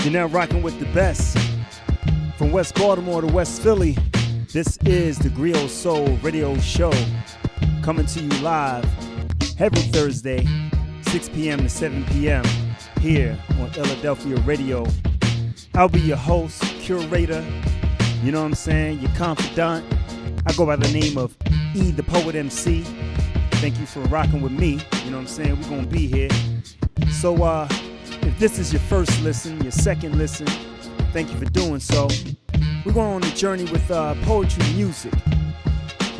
You're now rocking with the best. From West Baltimore to West Philly, this is the Griot Soul Radio Show, coming to you live every Thursday, 6 p.m. to 7 p.m. here on Philadelphia Radio. I'll be your host, curator, you know what I'm saying, your confidant. I go by the name of E, the Poet MC. Thank you for rocking with me, you know what I'm saying, we're going to be here. So, if this is your first listen, your second listen, thank you for doing so. We're going on a journey with poetry music.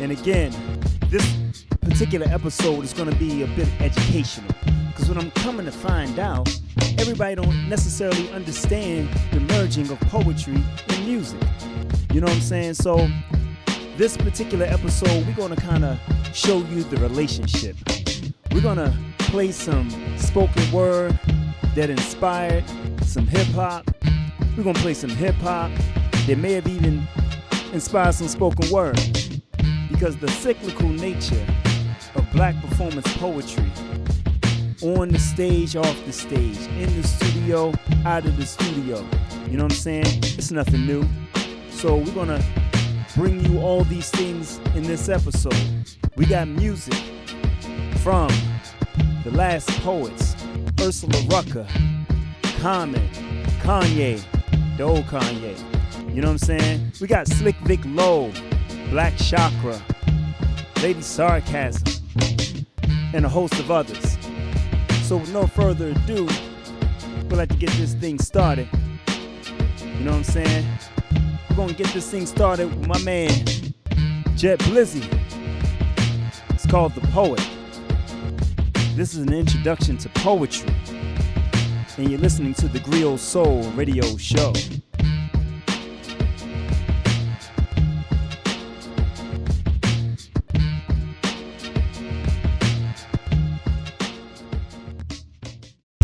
And again, this particular episode is going to be a bit educational. Because what I'm coming to find out, everybody don't necessarily understand the merging of poetry and music. You know what I'm saying? So this particular episode, we're going to kind of show you the relationship. We're going to play some spoken word that inspired some hip-hop. We're going to play some hip-hop that may have even inspired some spoken word. Because the cyclical nature of black performance poetry, on the stage, off the stage, in the studio, out of the studio, you know what I'm saying? It's nothing new. So we're going to bring you all these things in this episode. We got music from the last poets, Ursula Rucker, Common, Kanye, the old Kanye. You know what I'm saying? We got Slick Vic Low, Black Chakra, Lady Sarcasm, and a host of others. So with no further ado, we'd like to get this thing started. You know what I'm saying? We're going to get this thing started with my man, Jet Blizzy. It's called The Poet. This is an introduction to poetry. And you're listening to the Griot Soul Radio Show.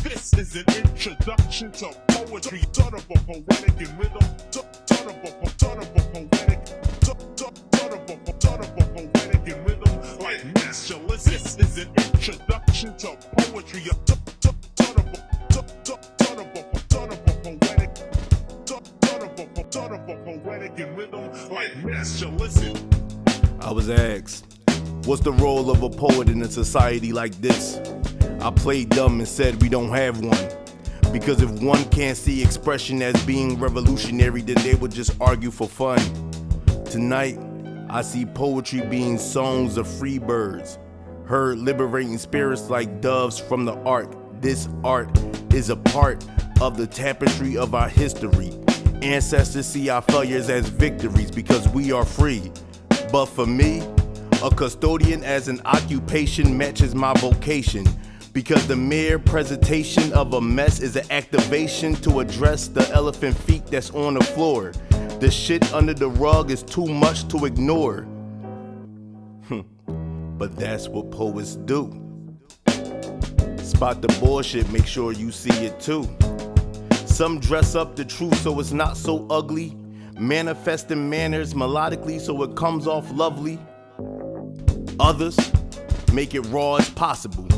This is an introduction to poetry. Ton of a poetic in rhythm. Ton of a poetic. Ton of a poetic in rhythm. Like masterless. This is an introduction to poetry. Ton of a poetic. Ton of a poetic in rhythm. Like masterless. I was asked, what's the role of a poet in a society like this? I played dumb and said we don't have one. Because if one can't see expression as being revolutionary, then they would just argue for fun. Tonight, I see poetry being songs of free birds, heard liberating spirits like doves from the ark. This art is a part of the tapestry of our history. Ancestors see our failures as victories because we are free. But for me, a custodian as an occupation matches my vocation. Because the mere presentation of a mess is an activation to address the elephant feet that's on the floor. The shit under the rug is too much to ignore. But that's what poets do. Spot the bullshit, make sure you see it too. Some dress up the truth so it's not so ugly. Manifesting manners melodically so it comes off lovely. Others make it raw as possible.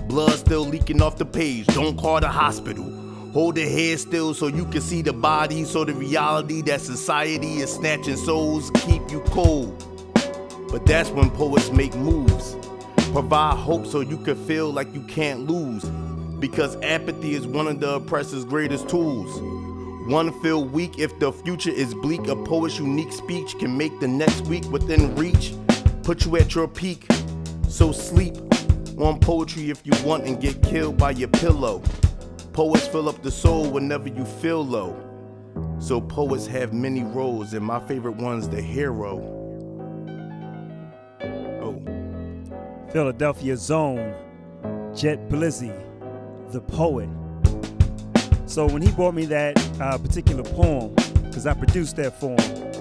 Blood still leaking off the page, don't call the hospital. Hold the head still so you can see the body. So the reality that society is snatching souls keep you cold. But that's when poets make moves. Provide hope so you can feel like you can't lose. Because apathy is one of the oppressor's greatest tools. One feel weak if the future is bleak. A poet's unique speech can make the next week within reach. Put you at your peak, so sleep on poetry if you want and get killed by your pillow. Poets fill up the soul whenever you feel low. So poets have many roles and my favorite one's the hero. Oh. Philadelphia Zone, Jet Blizzy, The Poet. So when he brought me that particular poem, because I produced that for him,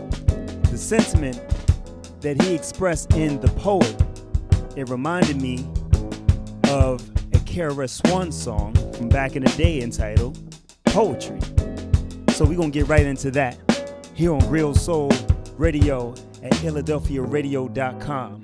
the sentiment that he expressed in The Poet, it reminded me of a KRS-One song from back in the day entitled Poetry. So we're going to get right into that here on Griot Soul Radio at philadelphiaradio.com.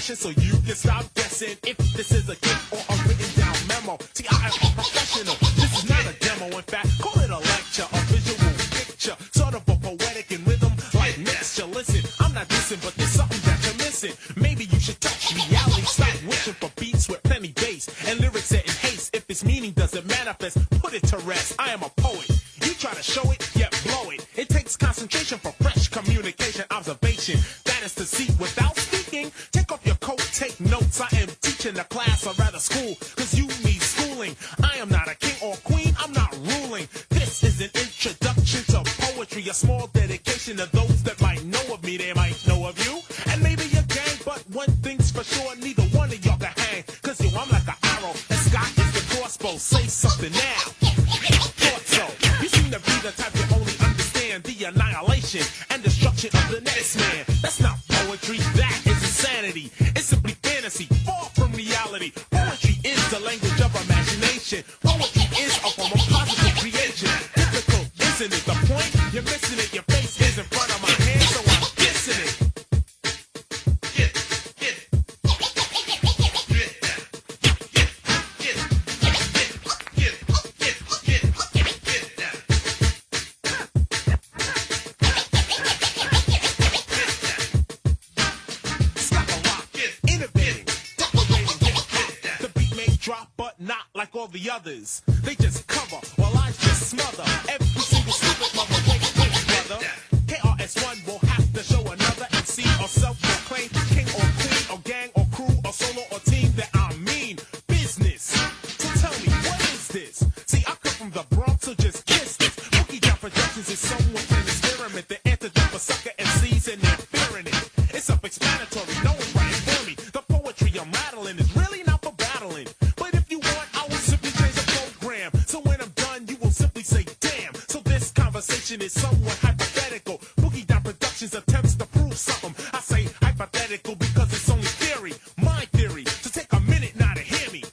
question so you can stop guessing if this is a gift or a written down memo. See, I am a professional. This is not a demo. In fact, call it a lecture, a visual picture, sort of a poetic in rhythm like mixture. Listen, I'm not dissing, but there's something that you're missing. Maybe you should touch reality. Stop wishing for beats with plenty bass and lyrics set in haste. If its meaning doesn't manifest, put it to rest. I am a poet. You try to show it, yet blow it. It takes concentration for fresh communication, observation. That is to see without speaking. Take off your coat, take notes. I am teaching a class, or rather school, cause you need schooling. I am not a king or queen, I'm not ruling. This is an introduction to poetry, a small dedication to those that might know of me. They might know of you, and maybe your gang. But one thing's for sure, neither one of y'all can hang. Cause yo, I'm like an arrow, and Scott is the crossbow. Say something now. Thought so. You seem to be the type that only understand the annihilation and destruction of the next man. That's not poetry, that is insanity. It's simply fantasy, far from reality. Poetry is the language of imagination. Poetry is a form of positive creation. Difficult, isn't it? The point? You're missing it. Your face is in front of my hand, so I'm dissing it. Not like all the others. They just cover while I just smother every single stupid mother. Wait, brother. KRS-One will have to show another MC or self-proclaimed king or queen or gang or crew or solo or team that I mean business. So tell me, what is this? See, I come from the Bronx, so just kiss this. Boogie Down Productions is somewhat an experiment. The antidote for sucker MCs and they're fearing it. It's self-explanatory. No one's writing for me. The poetry I'm rattling is really not for battling. So when I'm done, you will simply say, damn. So this conversation is somewhat hypothetical. Boogie Down Productions attempts to prove something. I say hypothetical because it's only theory, my theory. So take a minute now to hear me.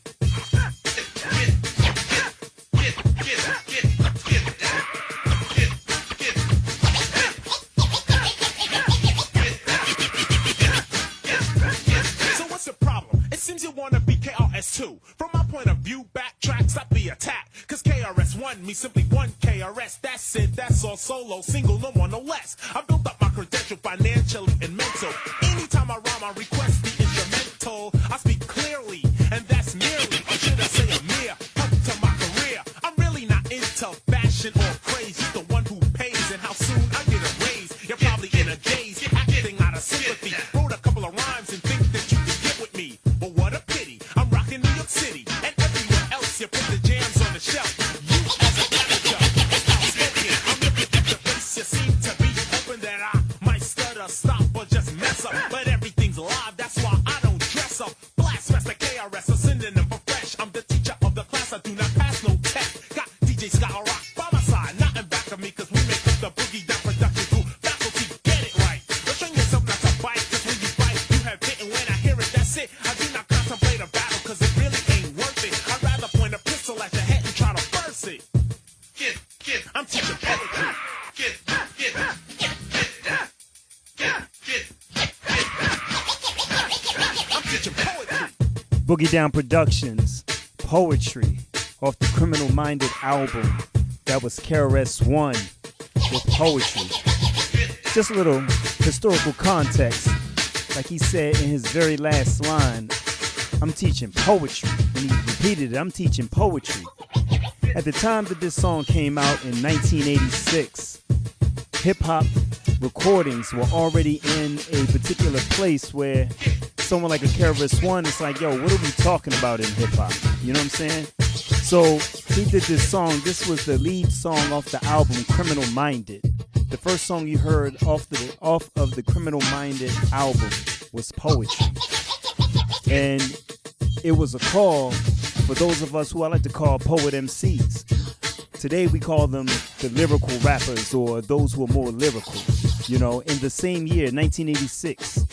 So what's the problem? It seems you want to be KRS-2. From my point of view, backtrack, stop the attack. Cause KRS-One means simply one KRS. That's it, that's all solo, single, no more, no less. I built up my credential financially and mental. Anytime I rhyme, I request the instrumental. I speak clearly, and that's merely, or should I say a mere, help to my career. I'm really not into fashion or craze. Just the one who pays and how soon I get a raise. You're probably in a daze, acting out of sympathy. Wrote a couple of rhymes and think that you can get with me. But what a pity, I'm rocking New York City. And everywhere else you put the jams on the shelf. You as a manager, it's not spoken. I'm looking at the face, you seem to be hoping that I might stutter, stop, or just mess up. But everything's live, that's why I don't dress up. Blast Master KRS, I'm sending them for fresh. I'm the teacher of the class, I do not pass no test. Got DJ Sky Rock by my side, not in back of me, cause we make up the Boogie Down Production crew. Faculty, get it right. Restrain yourself not to bite, cause when you bite, you have bit, and when I hear it, that's it. I do not contemplate a battle, cause it really ain't worth it. I'd rather point a pistol at your head and try to burst it. I'm teaching poetry. I'm teaching poetry. Boogie Down Productions, Poetry, off the Criminal Minded album. That was KRS-One with Poetry. Just a little historical context. Like he said in his very last line, I'm teaching poetry. When he repeated it, I'm teaching poetry. At the time that this song came out in 1986, hip-hop recordings were already in a particular place where someone like a KRS-One is like, yo, what are we talking about in hip-hop? You know what I'm saying? So he did this song. This was the lead song off the album Criminal Minded. The first song you heard off of the Criminal Minded album was Poetry. And it was a call for those of us who I like to call poet MCs. Today we call them the lyrical rappers, or those who are more lyrical. You know, in the same year, 1986,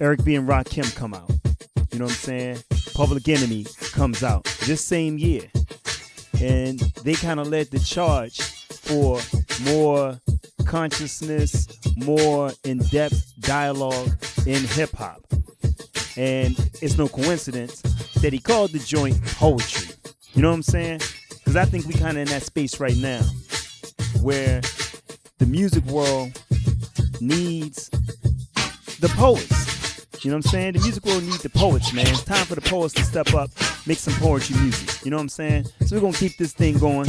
Eric B. and Rakim come out. You know what I'm saying? Public Enemy comes out this same year. And they kind of led the charge for more consciousness, more in-depth dialogue in hip-hop. And it's no coincidence that he called the joint poetry. You know what I'm saying? Because I think we kind of in that space right now where the music world needs the poets. You know what I'm saying? The music world needs the poets, man. It's time for the poets to step up, make some poetry music. You know what I'm saying? So we're going to keep this thing going.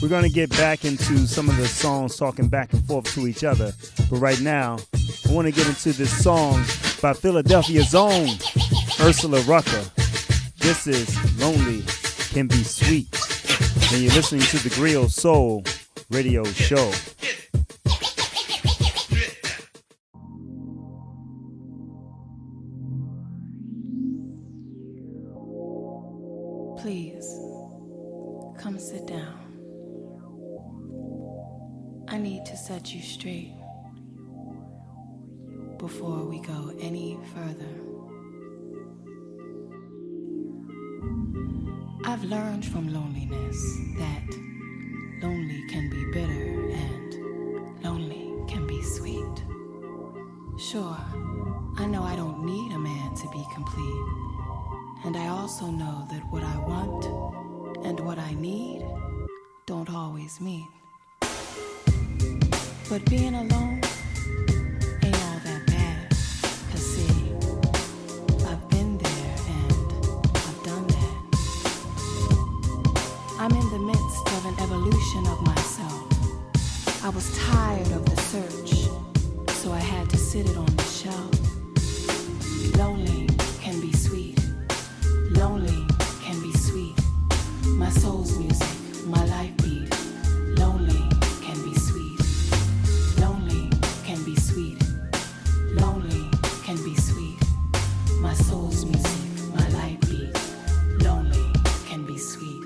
We're going to get back into some of the songs talking back and forth to each other. But right now, I want to get into this song by Philadelphia's own Ursula Rucker. This is Lonely Can Be Sweet. And you're listening to the Griot Soul Radio Show. Please, come sit down. I need to set you straight before we go any further. I've learned from loneliness that lonely can be bitter and lonely can be sweet. Sure, I know I don't need a man to be complete. And I also know that what I want and what I need don't always meet. But being alone ain't all that bad. 'Cause see, I've been there and I've done that. I'm in the midst of an evolution of myself. I was tired of the search, so I had to sit it on the shelf. Lonely can be sweet. Lonely can be sweet. My soul's music, my life beat. Lonely can be sweet. Lonely can be sweet. Lonely can be sweet. My soul's music, my life beat. Lonely can be sweet.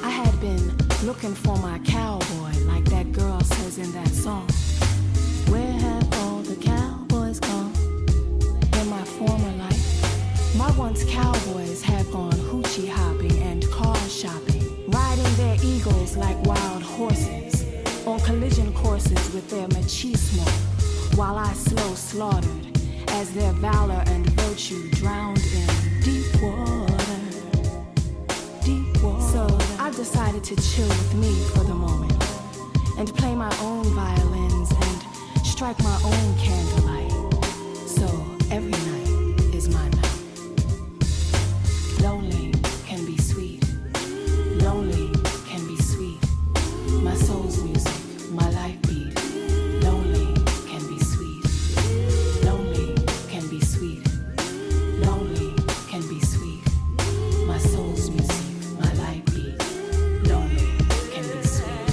I had been looking for my cowboy, like that girl says in that song. Where have all the cowboys gone? In my former life, my once cowboys had gone hoochie hopping and car shopping, riding their eagles like wild horses, on collision courses with their machismo, while I slow slaughtered as their valor and virtue drowned in deep water, deep water. So I decided to chill with me for the moment, and play my own violins and strike my own candlelight. So every night is my night. Lonely can be sweet. Lonely can be sweet. My soul's music, my life beat. Lonely can be sweet. Lonely can be sweet. Lonely can be sweet. My soul's music, my life beat. Lonely can be sweet.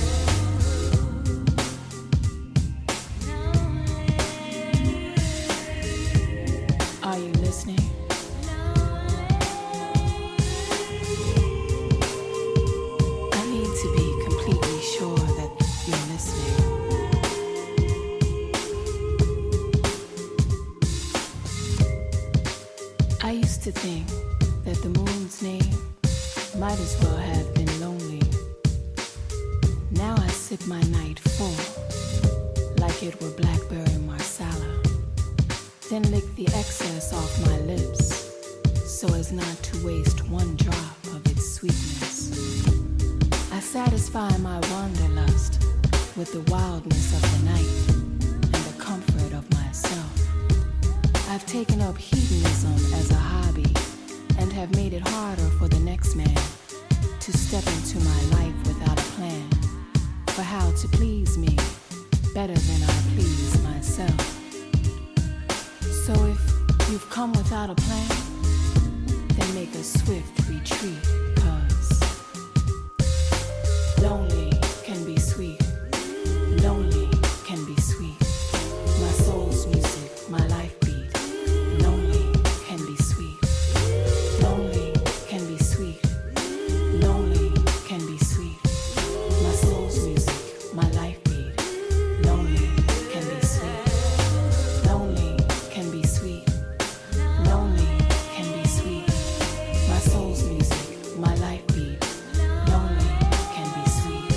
Are you listening? To be completely sure that you're listening. I used to think that the moon's name might as well have been lonely. Now I sip my night full, like it were blackberry marsala, then lick the excess off my lips, so as not to waste one drop of its sweetness. I satisfy my wanderlust with the wildness of the night and the comfort of myself. I've taken up hedonism as a hobby and have made it harder for the next man to step into my life without a plan for how to please me better than I please myself. So if you've come without a plan, then make a swift retreat, 'cause lonely can be sweet. Lonely can be sweet. My soul's music, my life beat. Lonely can be sweet. Lonely can be sweet. Lonely can be sweet. My soul's music, my life beat. Lonely can be sweet. Lonely can be sweet. Lonely can be sweet. My soul's music, my life beat. Lonely can be sweet.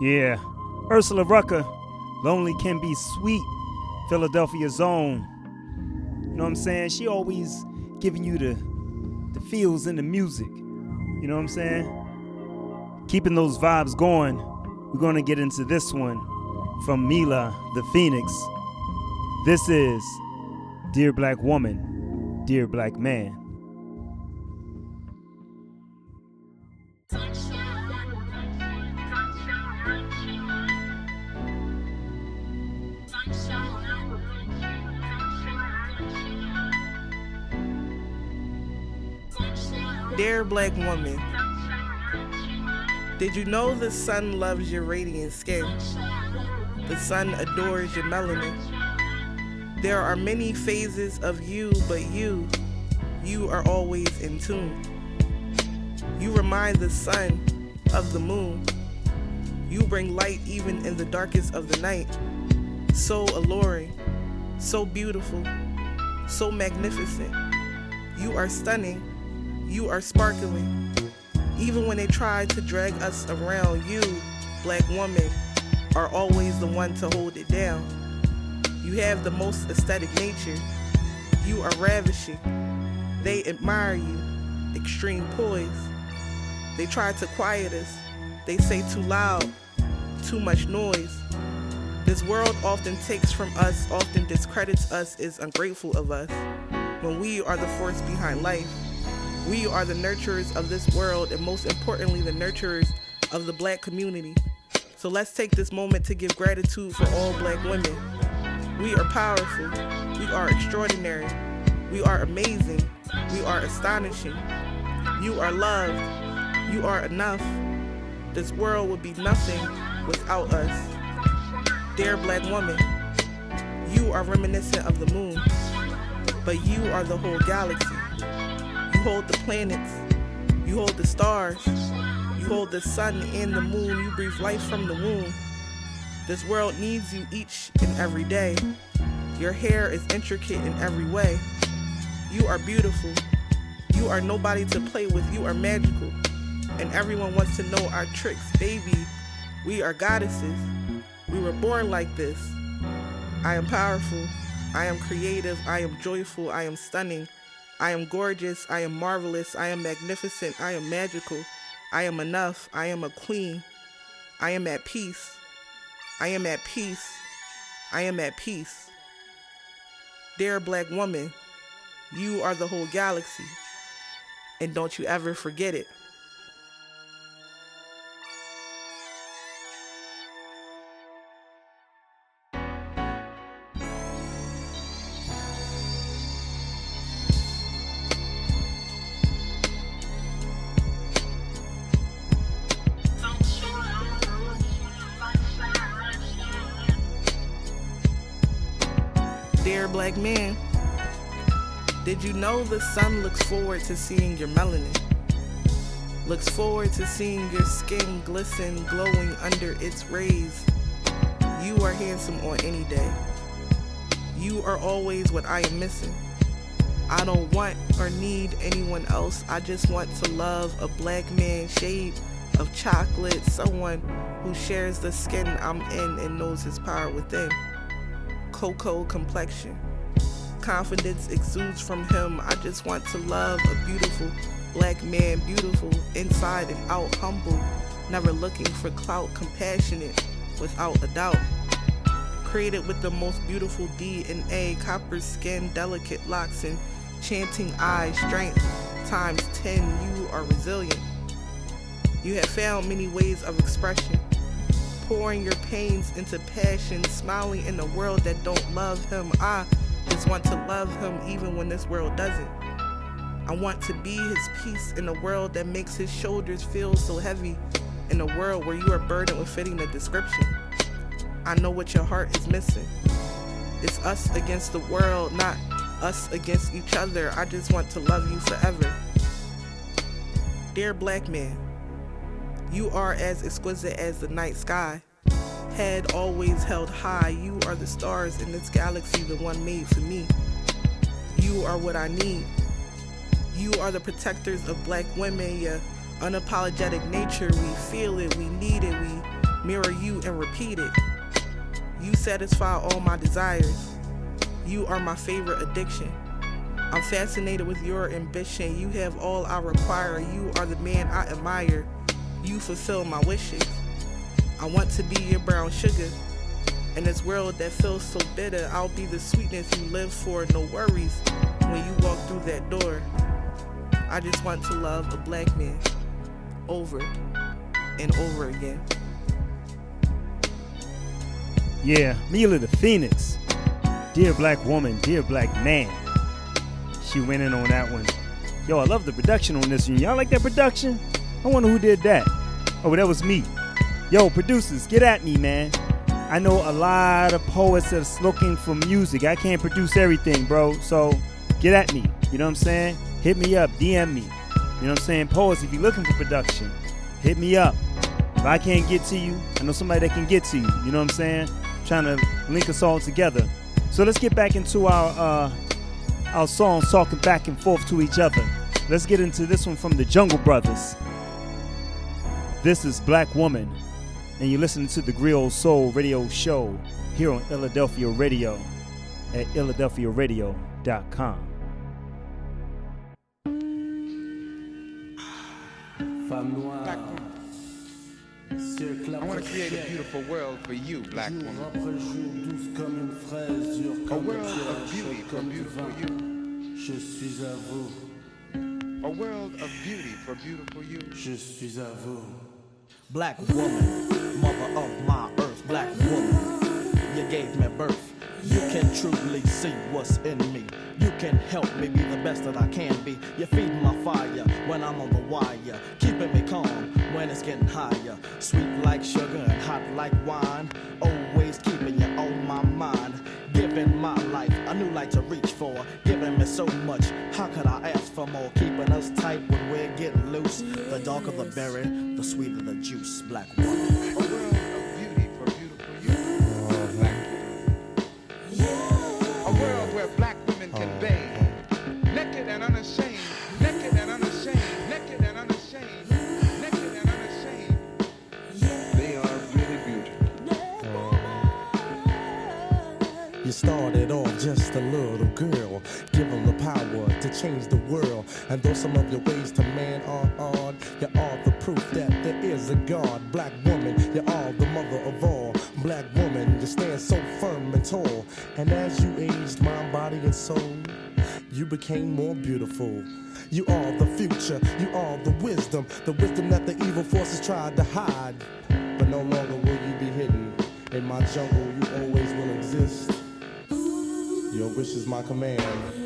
Yeah, Ursula Rucker, Lonely Can Be Sweet, Philadelphia's own. You know what I'm saying? She always giving you the feels in the music. You know what I'm saying? Keeping those vibes going, we're going to get into this one from Mila the Phoenix. This is Dear Black Woman, Dear Black Man. Dear Black Woman, did you know the sun loves your radiant skin? The sun adores your melanin. There are many phases of you, but you are always in tune. You remind the sun of the moon. You bring light even in the darkest of the night. So alluring, so beautiful, so magnificent. You are stunning. You are sparkling. Even when they try to drag us around, you, black woman, are always the one to hold it down. You have the most aesthetic nature. You are ravishing. They admire you. Extreme poise. They try to quiet us. They say too loud, too much noise. This world often takes from us, often discredits us, is ungrateful of us. When we are the force behind life. We are the nurturers of this world, and most importantly, the nurturers of the black community. So let's take this moment to give gratitude for all black women. We are powerful. We are extraordinary. We are amazing. We are astonishing. You are loved. You are enough. This world would be nothing without us. Dear black woman, you are reminiscent of the moon, but you are the whole galaxy. You hold the planets, you hold the stars, you hold the sun and the moon, you breathe life from the womb. This world needs you each and every day. Your hair is intricate in every way. You are beautiful. You are nobody to play with, you are magical. And everyone wants to know our tricks. Baby, we are goddesses. We were born like this. I am powerful. I am creative. I am joyful. I am stunning. I am gorgeous, I am marvelous, I am magnificent, I am magical, I am enough, I am a queen, I am at peace, I am at peace, I am at peace. Dear black woman, you are the whole galaxy, and don't you ever forget it. Dear black man, did you know the sun looks forward to seeing your melanin? Looks forward to seeing your skin glisten, glowing under its rays. You are handsome on any day. You are always what I am missing. I don't want or need anyone else. I just want to love a black man, shade of chocolate, someone who shares the skin I'm in and knows his power within. Cocoa complexion. Confidence exudes from him. I just want to love a beautiful black man, beautiful inside and out, humble, never looking for clout, compassionate without a doubt. Created with the most beautiful DNA, copper skin, delicate locks, and chanting eyes, strength times 10. You are resilient. You have found many ways of expression. Pouring your pains into passion, smiling in a world that don't love him. I just want to love him even when this world doesn't. I want to be his peace in a world that makes his shoulders feel so heavy, in a world where you are burdened with fitting the description. I know what your heart is missing. It's us against the world, not us against each other. I just want to love you forever. Dear black man, you are as exquisite as the night sky. Head always held high. You are the stars in this galaxy, the one made for me. You are what I need. You are the protectors of black women. Your unapologetic nature, we feel it, we need it, we mirror you and repeat it. You satisfy all my desires. You are my favorite addiction. I'm fascinated with your ambition. You have all I require. You are the man I admire. You fulfill my wishes. I want to be your brown sugar. In this world that feels so bitter, I'll be the sweetness you live for. No worries when you walk through that door. I just want to love a black man over and over again. Yeah, Mila the Phoenix. Dear black woman, dear black man. She went in on that one. Yo, I love the production on this one. Y'all like that production? I wonder who did that. Oh, that was me. Yo, producers, get at me, man. I know a lot of poets that's looking for music. I can't produce everything, bro. So get at me. You know what I'm saying? Hit me up. DM me. You know what I'm saying? Poets, if you're looking for production, hit me up. If I can't get to you, I know somebody that can get to you. You know what I'm saying? Trying to link us all together. So let's get back into our songs, talking back and forth to each other. Let's get into this one from the Jungle Brothers. This is Black Woman, and you're listening to the Griot Soul Radio Show here on Philadelphia Radio at philadelphiaradio.com. Black woman. I want to create a beautiful world for you, black woman. A world of beauty for beautiful you. A world of beauty for beautiful you. Black woman, mother of my earth, black woman, you gave me birth. You can truly see what's in me. You can help me be the best that I can be. You feed my fire when I'm on the wire, keeping me calm when it's getting higher. Sweet like sugar and hot like wine, always keeping you on my mind. Giving my life a new light to reach for, giving me so much, how could I ask for more? Keeping us tight when we're getting loose. The darker the berry, the sweeter the juice. Black woman. A world of beauty for beautiful you. A world where black women can bathe, naked and unashamed, naked and unashamed, naked and unashamed, naked and unashamed. They are really beautiful. You started off just a little girl, give them the power to change the world. And though some of your ways to man are odd, you are the proof that there is a God. Black woman, you are the mother of all. Black woman, you stand so firm and tall. And as you aged mind, body, and soul, you became more beautiful. You are the future, you are the wisdom that the evil forces tried to hide. But no longer will you be hidden. In my jungle, you always will exist. Your wish is my command.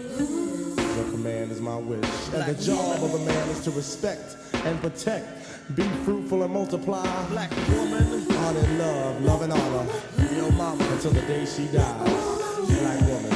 Your command is my wish. And the job of a man is to respect and protect. Be fruitful and multiply. Black woman. Honor and love and honor. Your mama. Until the day she dies. Black woman.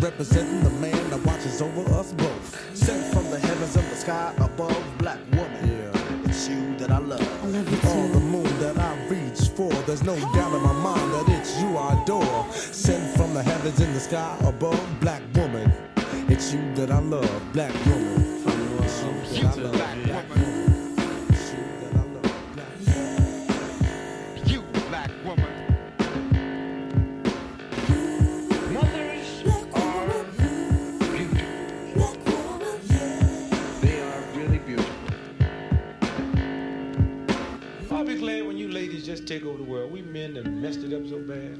Representing the man that watches over us both. Sent from the heavens of the sky above, black woman. Yeah. It's you that I love. I love you too. All the moon that I reach for. There's no doubt in my mind that it's you I adore. Sent from the heavens in the sky above, black woman. It's you that I love, black woman. It's you that I love, black woman. It's you that I love, black woman. You, black woman. Just take over the world. We men that messed it up so bad.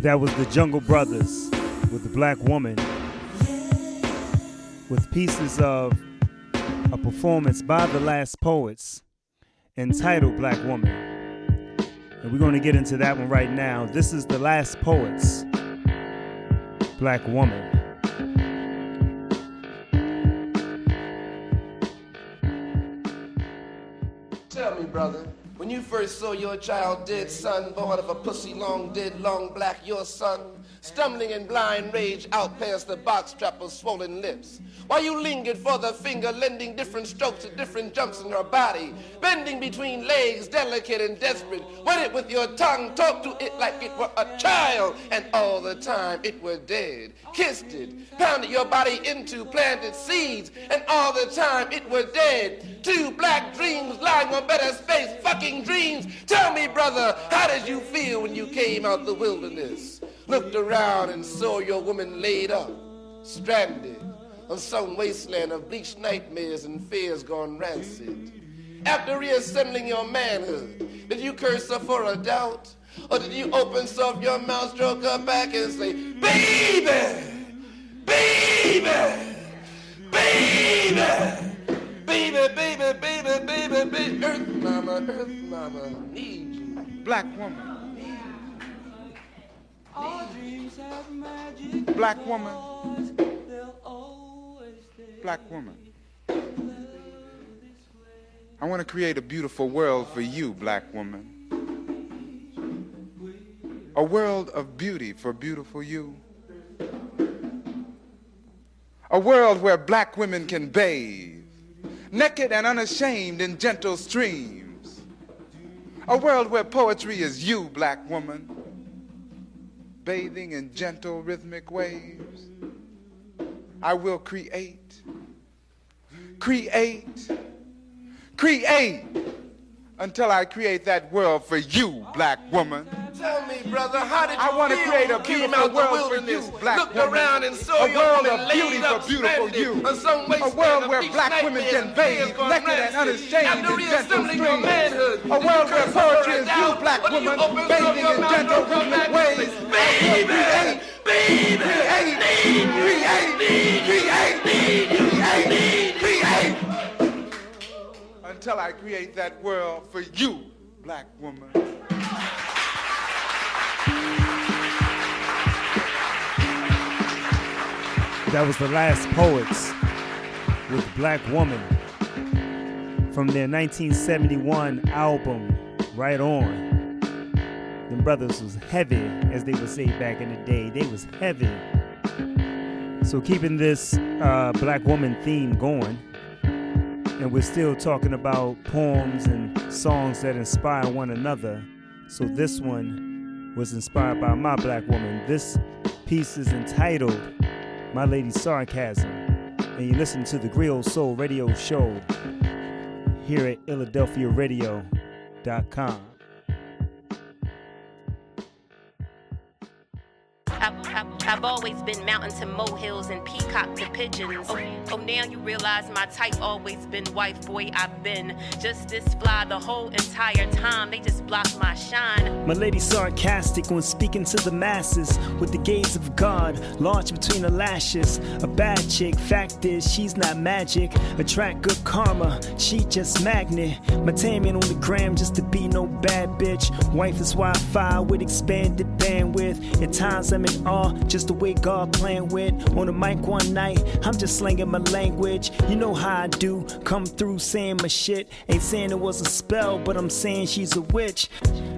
That was the Jungle Brothers with the Black Woman. with pieces of a performance by the Last Poets entitled Black Woman. And we're going to get into that one right now. This is the Last Poets, Black Woman. Tell me, brother, when you first saw your child dead son, born of a pussy long dead, long black, your son, stumbling in blind rage out past the box trap of swollen lips, while you lingered for the finger, lending different strokes to different jumps in her body, bending between legs, delicate and desperate, wet it with your tongue, talk to it like it were a child, and all the time it were dead, kissed it, pounded your body into, planted seeds, and all the time it were dead. Two black dreams lying on better space, fucking dreams. Tell me, brother, how did you feel when you came out the wilderness? Looked around and saw your woman laid up, stranded on some wasteland of bleached nightmares and fears gone rancid. After reassembling your manhood, did you curse her for a doubt? Or did you open soft your mouth, stroke her back and say, baby, baby, baby, baby, baby, baby, baby, baby, earth mama, need you. Black woman. Black woman. Black woman. I want to create a beautiful world for you, black woman. A world of beauty for beautiful you. A world where black women can bathe, naked and unashamed in gentle streams. A world where poetry is you, black woman, bathing in gentle rhythmic waves. I will create until I create that world for you, black woman. Tell me, brother, how did you I want to feel create a when you came beautiful out the world for wilderness, you, black looked woman. around and saw A your world woman of beauty laid up, for beautiful stranded you. on some A wasteland world of where bleached black women nightmares can and fears bathe, gone naked and rancid. unashamed After in gentle reassembling your streams. manhood, A did you world where curse her for poetry a is you, doubt? black Or did you woman, open soft bathing your in mouth, gentle stroke her rhythmic back and ways. say, baby, create. Until I create that world for you, black woman. That was the Last Poets with Black Woman from their 1971 album, Right On. Them brothers was heavy, as they would say back in the day. They was heavy. So keeping this Black Woman theme going, and we're still talking about poems and songs that inspire one another. So this one was inspired by my black woman. This piece is entitled My Lady Sarcasm, and you listen to the Griot Soul Radio Show here at PhiladelphiaRadio.com. I've always been mountain to molehills and peacock to pigeons. Oh, now you realize my type always been wife, boy, I've been just this fly the whole entire time. They just block my shine. My lady sarcastic when speaking to the masses with the gaze of God large between her lashes. A bad chick, fact is she's not magic. Attract good karma, she just magnet. My taming on the gram just to be no bad bitch. Wife is Wi-Fi with expanded bandwidth. At times I'm in awe, just the way God playing with. On the mic one night, I'm just slanging my language. You know how I do, come through saying my shit. Ain't saying it was a spell, but I'm saying she's a witch.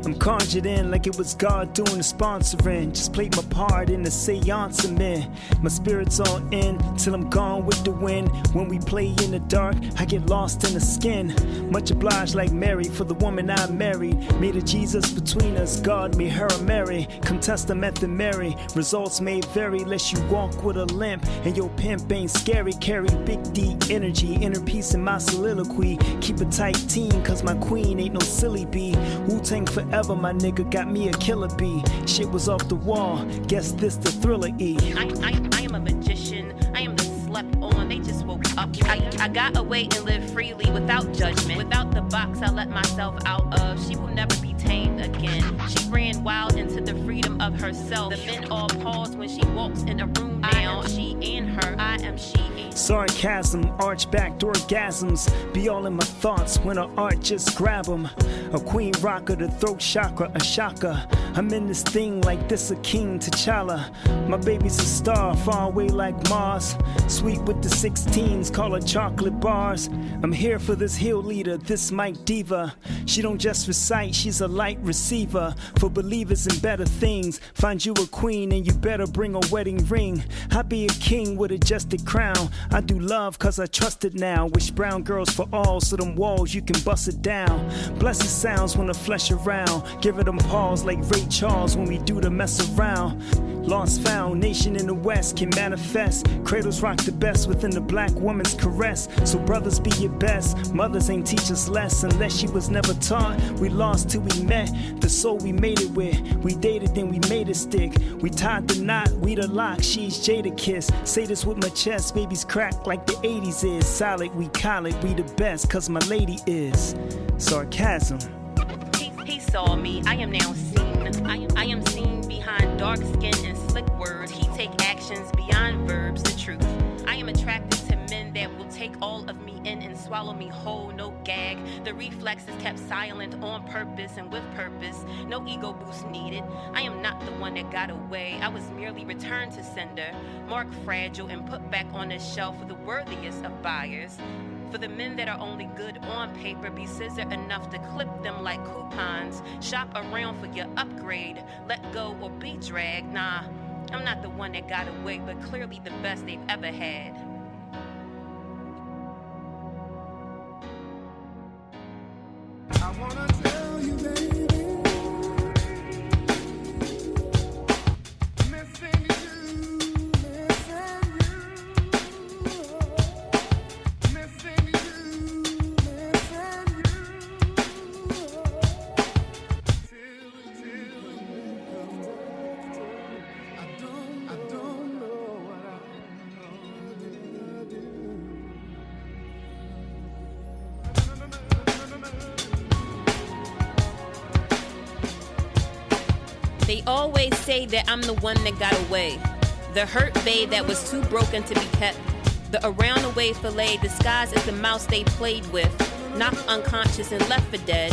I'm conjured in like it was God doing the sponsoring. Just played my part in the seance of men. My spirit's all in till I'm gone with the wind. When we play in the dark, I get lost in the skin. Much obliged like Mary for the woman I married. Made a Jesus between us, God made her a Mary. Come test the method Mary. Results may vary lest you walk with a limp. And your pimp ain't scary. Carry big D energy, inner peace in my soliloquy. Keep a tight team cause my queen ain't no silly bee. Wu-Tang forever, my nigga got me a killer bee. Shit was off the wall, guess this the Thriller E. I am a magician, I am the slept on, they just woke up. I got away and lived freely without judgment. Without the box I let myself out of, she will never be tamed again. She ran wild into the freedom of herself. The men all pause when she walks in a room now. She and her, I am she and Sarcasm, arch backdoor gasms, be all in my thoughts when a art just grab 'em. A queen rocker, the throat chakra, a shocker. I'm in this thing like this, a king T'Challa. My baby's a star, far away like Mars. Sweet with the 16s, call her chocolate bars. I'm here for this hill leader, this mic diva. She don't just recite, she's a light receiver. For believers in better things, find you a queen and you better bring a wedding ring. I be a king with a adjusted crown. I do love cause I trust it now. Wish brown girls for all, so them walls you can bust it down. Blessed sounds when the flesh around. Give it them pause like Ray Charles when we do the mess around. Lost found, nation in the west can manifest. Cradles rock the best within the black woman's caress. So brothers be your best. Mothers ain't teach us less unless she was never taught. We lost till we met. The soul we made it with. We dated then we made it stick. We tied the knot, we the lock. She's Jada Kiss. Say this with my chest. Baby's crack like the 80s is. Solid, we call it. We the best cause my lady is. Sarcasm. He saw me, I am now seen. I am seen behind dark skin and slick words. He take actions beyond verbs, the truth. I am attracted to men that will take all of me in and swallow me whole, no gag. The reflexes kept silent on purpose and with purpose. No ego boost needed. I am not the one that got away. I was merely returned to sender, marked fragile and put back on the shelf for the worthiest of buyers. For the men that are only good on paper, be scissor enough to clip them like coupons. Shop around for your upgrade. Let go or be dragged. Nah, I'm not the one that got away, but clearly the best they've ever had. I wanna tell you, baby. They always say that I'm the one that got away. The hurt babe that was too broken to be kept. The around the way fillet disguised as the mouse they played with. Knocked unconscious and left for dead.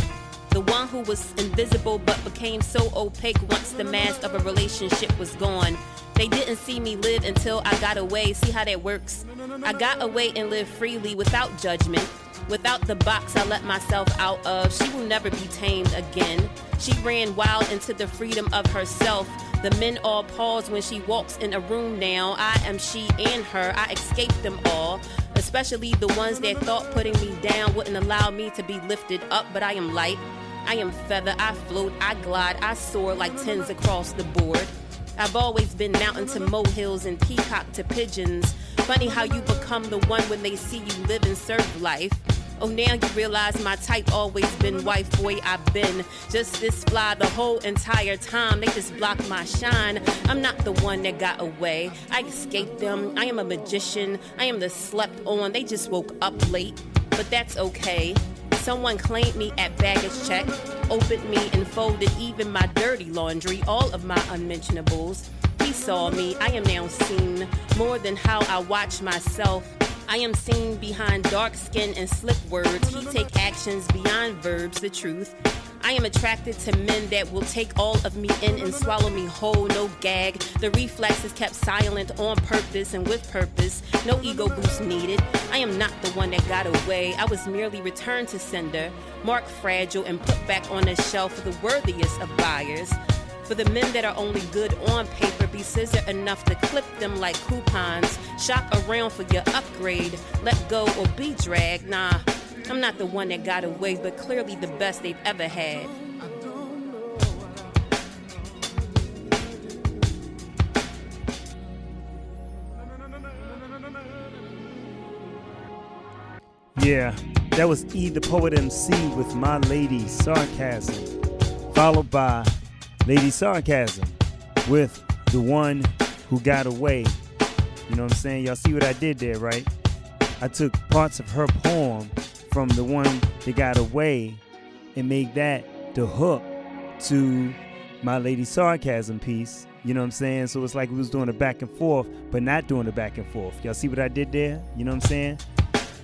The one who was invisible but became so opaque once the mask of a relationship was gone. They didn't see me live until I got away. See how that works? I got away and lived freely without judgment. Without the box I let myself out of, she will never be tamed again. She ran wild into the freedom of herself. The men all pause when she walks in a room now. I am she and her. I escaped them all, especially the ones that thought putting me down wouldn't allow me to be lifted up. But I am light, I am feather, I float, I glide, I soar like tens across the board. I've always been mountain to molehills and peacock to pigeons. Funny how you become the one when they see you live and serve life. Oh, now you realize my type always been wife, boy, I've been just this fly the whole entire time. They just block my shine. I'm not the one that got away. I escaped them. I am a magician. I am the slept on. They just woke up late, but that's okay. Someone claimed me at baggage check, opened me and folded even my dirty laundry, all of my unmentionables. He saw me. I am now seen more than how I watch myself. I am seen behind dark skin and slick words. He take actions beyond verbs, the truth. I am attracted to men that will take all of me in and swallow me whole, no gag. The reflexes kept silent on purpose and with purpose. No ego boost needed. I am not the one that got away. I was merely returned to sender, marked fragile and put back on the shelf for the worthiest of buyers. For the men that are only good on paper, be scissor enough to clip them like coupons. Shop around for your upgrade. Let go or be dragged. Nah, I'm not the one that got away, but clearly the best they've ever had. Yeah, that was E the Poet MC with My Lady Sarcasm, followed by Lady Sarcasm with The One Who Got Away. You know what I'm saying? Y'all see what I did there, right? I took parts of her poem from the one that got away and made that the hook to my Lady Sarcasm piece. You know what I'm saying? So it's like we was doing a back and forth, but not doing a back and forth. Y'all see what I did there? You know what I'm saying?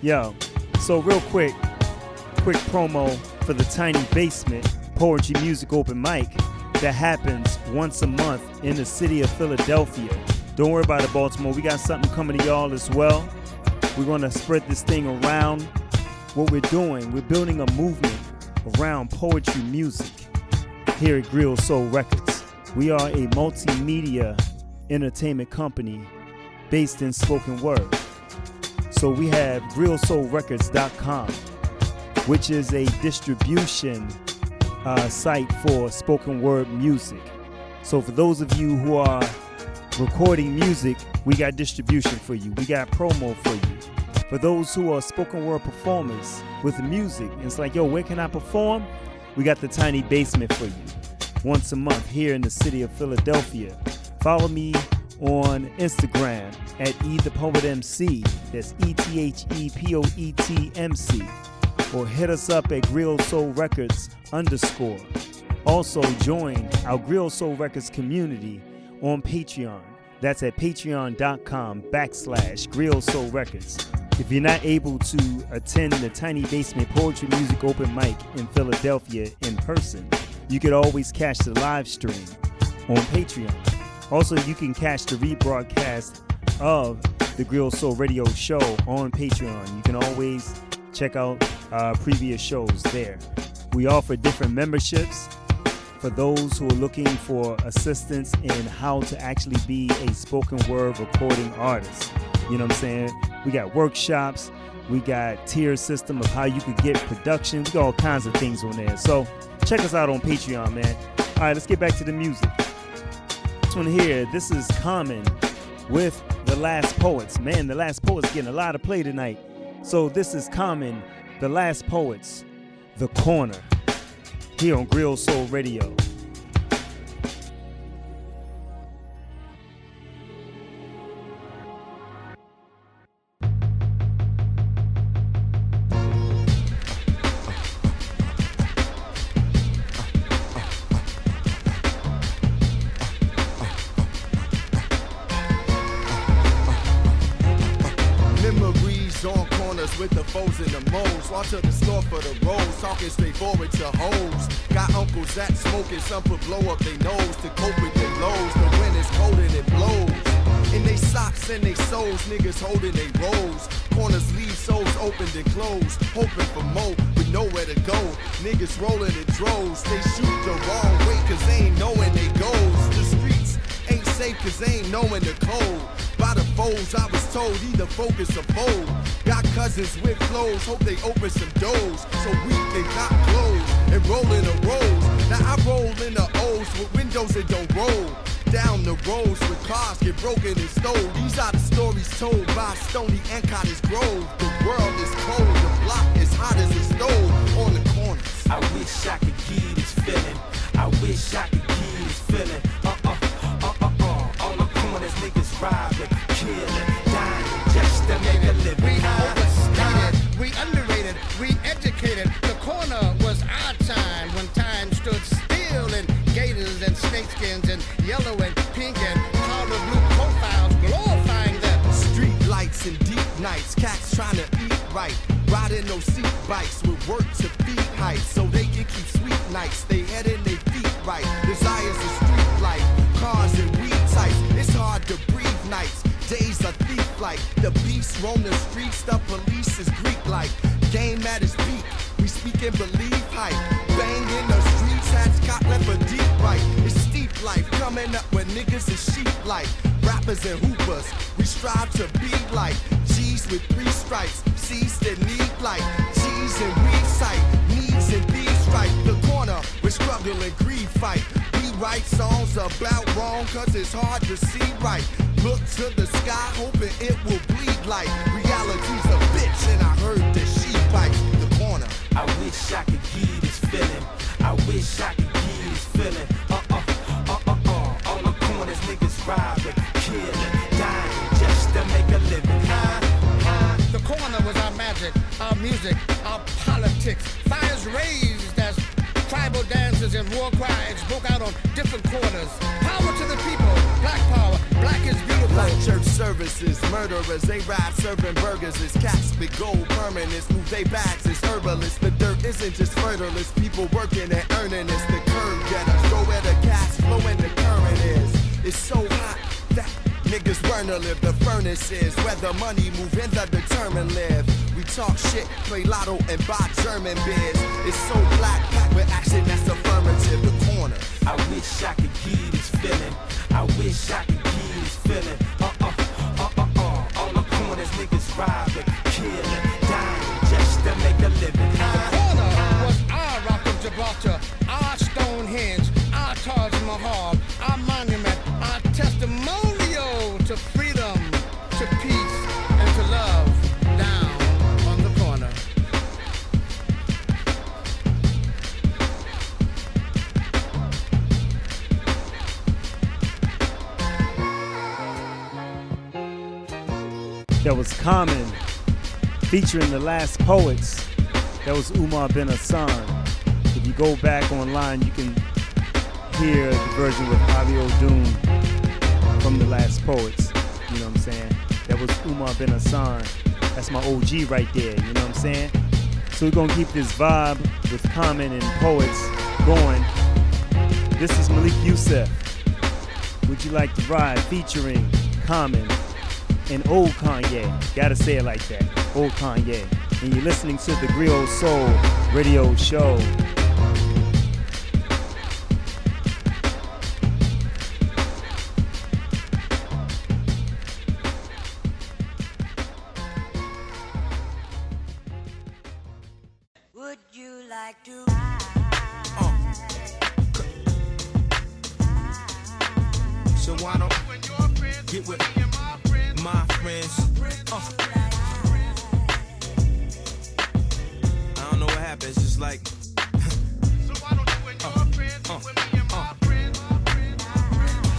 Yo, so real quick promo for the Tiny Basement Poetry Music Open Mic that happens once a month in the city of Philadelphia. Don't worry about it, Baltimore. We got something coming to y'all as well. We're going to spread this thing around. What we're doing, we're building a movement around poetry music here at Griot Soul Records. We are a multimedia entertainment company based in spoken word. So we have GriotSoulRecords.com, which is a distribution site for spoken word music. So for those of you who are recording music, we got distribution for you. We got promo for you. For those who are spoken word performers with music, it's like, yo, where can I perform? We got the Tiny Basement for you once a month here in the city of Philadelphia. Follow me on Instagram at eThePoetMC. That's ETHEPOETMC. Or hit us up at Griot Soul Records _ Also join our Griot Soul Records community on Patreon. That's at patreon.com/Griot Soul Records. If you're not able to attend the Tiny Basement Poetry Music Open Mic in Philadelphia in person, you could always catch the live stream on Patreon. Also, you can catch the rebroadcast of the Griot Soul Radio Show on Patreon. You can always check out previous shows there. We offer different memberships for those who are looking for assistance in how to actually be a spoken word recording artist. You know what I'm saying? We got workshops. We got tier system of how you could get production. We got all kinds of things on there. So check us out on Patreon, man. All right, let's get back to the music. This one here, this is Common with The Last Poets. Man, The Last Poets getting a lot of play tonight. So this is Common, The Last Poets, The Corner, here on Griot Soul Radio. With the foes and the moles, walk to the store for the rolls, talking straightforward to hoes. Got uncles that smoking, some put blow up their nose to cope with their lows. The wind is cold and it blows. In they socks and they soles, niggas holding they rolls. Corners leave souls opened and closed, hoping for more with nowhere to go. Niggas rolling in droves, they shoot the wrong way cause they ain't knowing they goes. The streets ain't safe cause they ain't knowing the code. By the foes, I was told either focus or fold. Got cousins with flows, hope they open some doors so we can got clothes and roll in the rolls. Now I roll in the O's with windows that don't roll. Down the roads with cars get broken and stole. These are the stories told by Stony and Cottage Grove. The world is cold, the block is hot as a stove on the corners. I wish I could give this feeling. I wish I could give this feeling. On the corners, niggas robbing, killing, dying, just to make a living. We overstated, we underrated, we educated. The corner was our time when time stood still in gators and snakeskins and yellow and pink and powder blue profiles glorifying them. Street lights and deep nights, cats trying to eat right. Riding those seat bikes with work to feet heights so they can keep sweet nights. They head in their feet right. Desires a street life, cars and weed types. It's hard to breathe nights. Days are thief-like. The beast roam the streets. The police is Greek-like. Game at its peak. We speak and believe hype. Bang in the streets. Hats caught left a deep right. It's steep life. Coming up where niggas is sheep like. Rappers and hoopers. We strive to be like G's with 3 stripes. C's that need like G's and weed sight. Needs and thieves right. The corner. We struggle and greed fight. We write songs about wrong cause it's hard to see right. Look to the sky hoping it will bleed like reality's a bitch and I heard that she bites the corner. I wish I could give this feeling. I wish I could give this feeling. On the corners, niggas robbing, killing, dying, just to services. Murderers, they ride serving burgers. It's cats with gold permanents. Move they bags, it's herbalists. The dirt isn't just fertile, it's people working and earning. It's the curve getters. Go where the cash flow and the current is. It's so hot that niggas burn to live. The furnace is where the money move and the determined live. We talk shit, play lotto, and buy German beers. It's so black, packed with action that's affirmative. The corner. I wish I could give this feeling. I wish I could give this feeling. On the corners, niggas robbing, killing, dying just to make a living. The corner was our Rock of Gibraltar, our Stonehenge, our Taj Mahal, our monument, our testimonial to freedom, to peace, and to love. Down on the corner. That was Common, featuring the Last Poets. That was Umar bin Hassan. If you go back online, you can hear the version with Ali O'Doon from the Last Poets. You know what I'm saying? That was Umar bin Hassan. That's my OG right there. You know what I'm saying? So we're gonna keep this vibe with Common and Poets going. This is Malik Youssef. Would You Like to Ride? Featuring Common and Old Kanye. Gotta say it like that. Old Kanye. And you're listening to the Griot Soul Radio Show. Would you like to ride? So why don't get with my friends? I don't know what happens, just like so why don't you and your friends with me and my friends?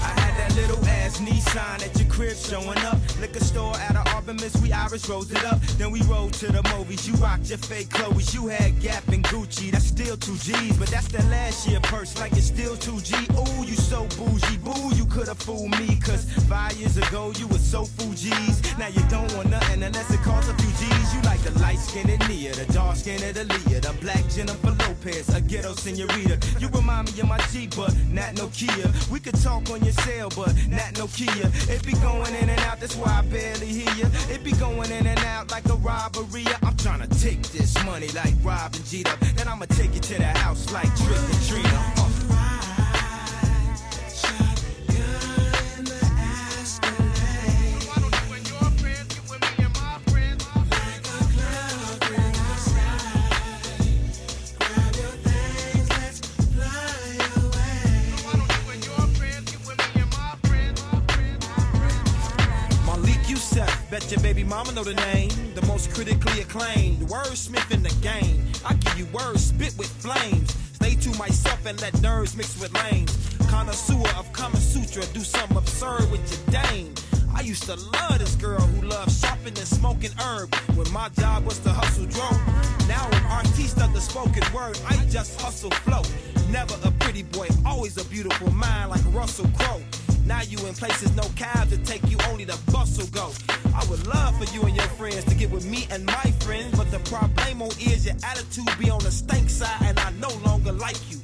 I had that little ass Nissan at your crib showing up. Liquor store at an Artemis, we Irish rose it up. Then we rode to the movies. You rocked your fake Chloe's. You had Gap and Gucci. That's still 2 G's, but that's that last year purse. Like it's still 2 G. Ooh, you so bougie. Boo, you could've fooled me. Cause 5 years ago, you was so Fuji's. Now you don't want nothing unless it costs a few G's. You like the light-skinned Nia, the dark-skinned Aaliyah, the black Jennifer Lopez, a ghetto senorita. You remind me of my Jeep, but not no Kia. We could talk on your cell, but not no Kia. It be going in and out, that's why I barely hear you. It be going in and out like a robbery. I'm tryna take this money like Rob and Jeter. Then I'ma take it to the house like Trick and Treater. Bet your baby mama know the name, the most critically acclaimed wordsmith in the game. I give you words spit with flames. Stay to myself and let nerves mix with lanes. Connoisseur of Kama Sutra, do something absurd with your dame. I used to love this girl who loved shopping and smoking herb. When my job was to hustle dope. Now an artiste of the spoken word, I just hustle flow. Never a pretty boy, always a beautiful mind like Russell Crowe. Now you in places no cabs to take you, only the bus will go. I would love for you and your friends to get with me and my friends, but the problemo is your attitude be on the stank side and I no longer like you.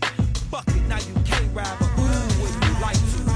Fuck it, now you can't ride, but ooh, would you like to?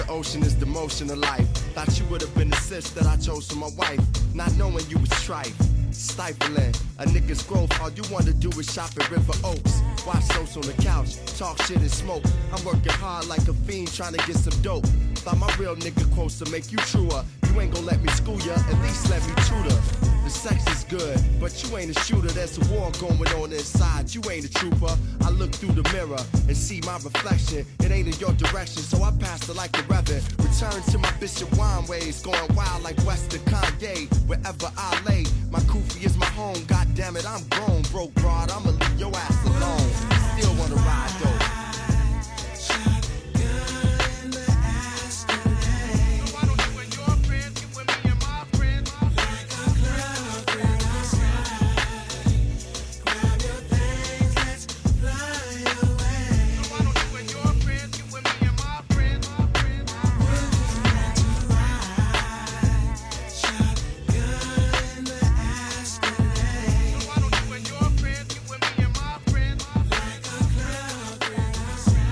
Ocean is the motion of life. Thought you would have been the sis that I chose for my wife. Not knowing you was strife, stifling a nigga's growth. All you wanna do is shop at River Oaks. Watch soaps on the couch, talk shit and smoke. I'm working hard like a fiend trying to get some dope. Thought my real nigga quotes to make you truer. You ain't gon' let me school ya, at least let me tutor. The sex is good, but you ain't a shooter. There's a war going on inside. You ain't a trooper. I look through the mirror and see my reflection. It ain't in your direction, so I passed it like a reverend. Return to my Bishop Wine ways, going wild like Western Kanye. Wherever I lay, my kufi is my home. God damn it, I'm grown, broke broad. I'ma leave your ass alone. Still wanna ride though.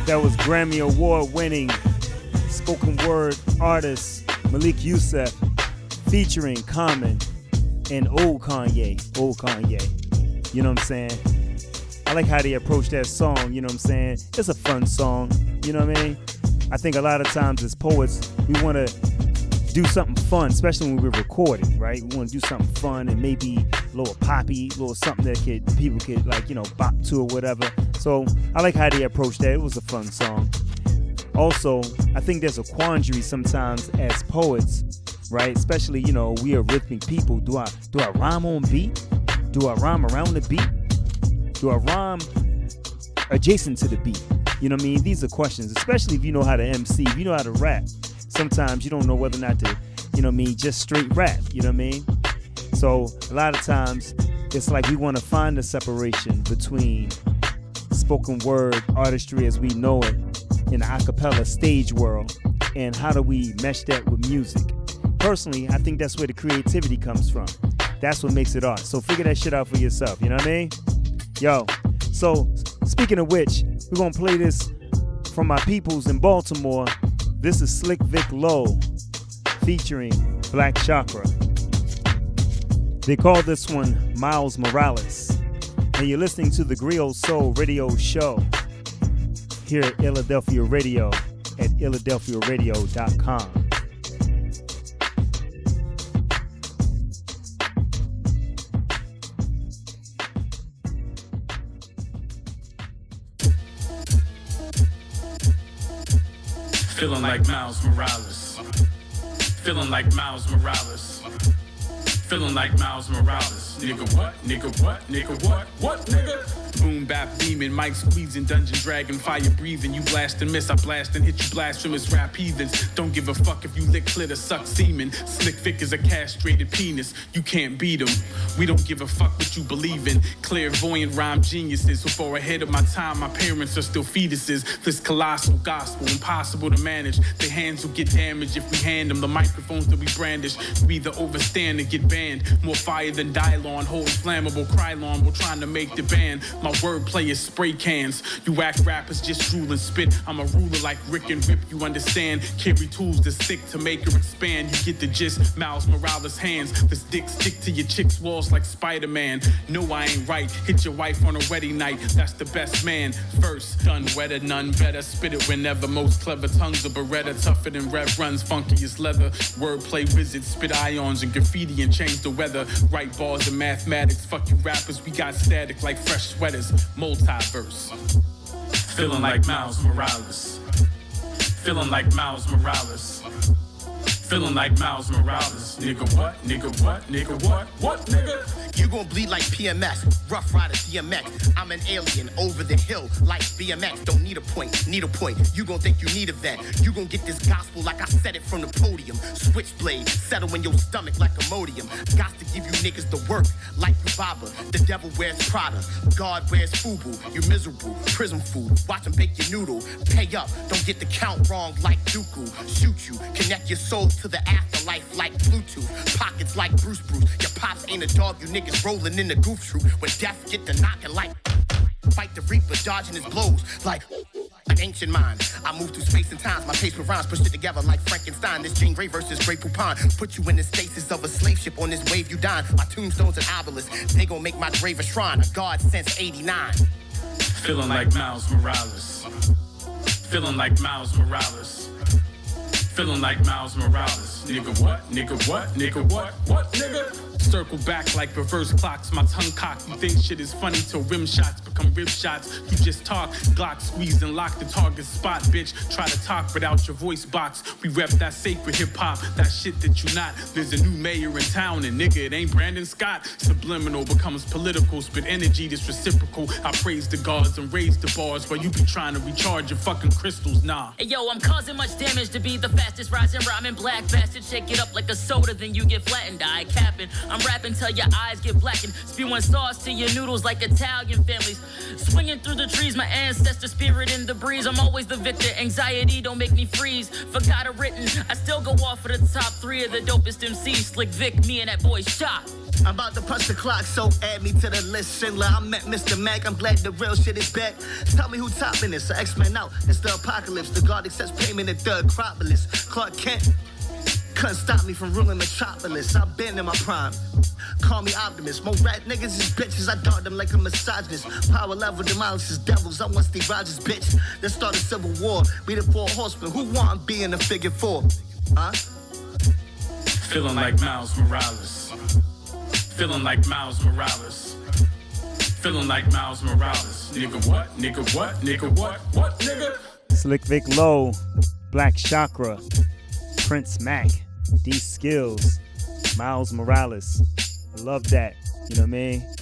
That was Grammy Award winning spoken word artist Malik Youssef featuring Common and Old Kanye. You know what I'm saying? I like how they approach that song, you know what I'm saying? It's a fun song, you know what I mean? I think a lot of times as poets, we want to do something fun, especially when we're recording, right? We want to do something fun and maybe a little poppy, a little something that people could like, you know, bop to or whatever. So I like how they approach that. It was a fun song. Also, I think there's a quandary sometimes as poets, right? Especially, you know, we are rhythmic people. Do I rhyme on beat? Do I rhyme around the beat? Do I rhyme adjacent to the beat? You know what I mean? These are questions, especially if you know how to MC, if you know how to rap. Sometimes you don't know whether or not to, you know what I mean, just straight rap, you know what I mean? So a lot of times it's like we want to find the separation between spoken word artistry as we know it in the acapella stage world and how do we mesh that with music. Personally, I think that's where the creativity comes from. That's what makes it art. So figure that shit out for yourself, you know what I mean? Yo, so speaking of which, we're going to play this from my peoples in Baltimore. This is Slick Vic Low featuring Black Chakra. They call this one Miles Morales. And you're listening to the Griot Soul Radio Show here at Philadelphia Radio at philadelphiaradio.com. Feeling like Miles Morales. Feeling like Miles Morales. Feeling like Miles Morales. Nigga what? Nigga what? Nigga what? What nigga? Boom bap demon, mic squeezing, dungeon dragon, fire breathing. You blast and miss, I blast and hit you blasphemous rap heathens. Don't give a fuck if you lick clit or suck semen. Slick Vic is a castrated penis. You can't beat him. We don't give a fuck what you believe in. Clairvoyant rhyme geniuses who far ahead of my time. My parents are still fetuses. This colossal gospel impossible to manage. Their hands will get damaged if we hand them the microphones that we brandish. We either overstand or get banned. More fire than Dylon, hold flammable Krylon. We're trying to make the band. My wordplay is spray cans. You whack rappers just drool and spit. I'm a ruler like Rick and Rip, you understand? Carry tools to stick to make her expand. You get the gist, Miles Morales hands. This dick stick to your chick's walls like Spider-Man. No, I ain't right. Hit your wife on a wedding night. That's the best man. First, done wetter, none better. Spit it whenever. Most clever tongues of Beretta. Tougher than Rev runs, funky as leather. Wordplay wizards, spit ions and graffiti and change the weather. Write bars and mathematics. Fuck you rappers, we got static like fresh sweaters. Multiverse. Feeling like Miles Morales. Feeling like Miles Morales. Feeling like Miles Morales. Nigga what? Nigga what? Nigga what? What nigga? You gon' bleed like PMS, Rough Rider DMX. I'm an alien over the hill like BMX. Don't need a point, need a point. You gon' think you need a vet. You gon' get this gospel like I said it from the podium. Switchblade, settle in your stomach like Imodium. Got to give you niggas the work like Baba. The devil wears Prada, God wears FUBU. You miserable, prison food. Watch them bake your noodle. Pay up, don't get the count wrong like Dooku. Shoot you, connect your soul to the afterlife like Bluetooth. Pockets like Bruce. Your pops ain't a dog, you niggas rolling in the goof troop. When death get to knocking like fight the reaper, dodging his blows like an ancient mind. I move through space and times, my pace with rhymes pushed it together like Frankenstein. This Jean Grey versus Grey Poupon put you in the stasis of a slave ship. On this wave you dine. My tombstone's an obelisk, they gon' make my grave a shrine. A god since 89. Feeling like Miles Morales. Feeling like Miles Morales. Feeling like Miles Morales. Nigga what? Nigga what? Nigga what? What nigga? Circle back like reverse clocks. My tongue cocked. You think shit is funny till rim shots become rib shots. You just talk. Glock squeeze and lock the target spot, bitch. Try to talk without your voice box. We rep that sacred hip hop. That shit that you not. There's a new mayor in town and nigga, it ain't Brandon Scott. Subliminal becomes political. Spit energy that's reciprocal. I praise the gods and raise the bars while you be trying to recharge your fucking crystals. Nah. Hey yo, I'm causing much damage to be the fastest rising rhyming black bastard. Shake it up like a soda, then you get flattened. I capping. I'm rapping till your eyes get blackened. Spewing sauce to your noodles like Italian families. Swinging through the trees, my ancestor spirit in the breeze. I'm always the victor. Anxiety don't make me freeze. Forgot a written. I still go off for the top 3 of the dopest MCs. Slick Vic, me and that boy Shot. I'm about to punch the clock, so add me to the list. Schindler, I met Mr. Mac. I'm glad the real shit is back. Tell me who topping this. So X-Men out. It's the apocalypse. The God accepts payment at the Acropolis. Clark Kent couldn't stop me from ruling Metropolis. I've been in my prime. Call me optimist. More rat niggas is bitches. I dart them like a misogynist. Power level demolishes devils. I want Steve Rogers, bitch. Let's start a civil war. We the 4 horsemen. Who want being a figure 4? Huh? Feeling like Miles Morales. Feeling like Miles Morales. Feeling like Miles Morales. Nigga what? Nigga what? Nigga what? What nigga? Slick Vic Low, Black Chakra, Prince Mac, D Skills, Miles Morales. I love that. You know what I mean?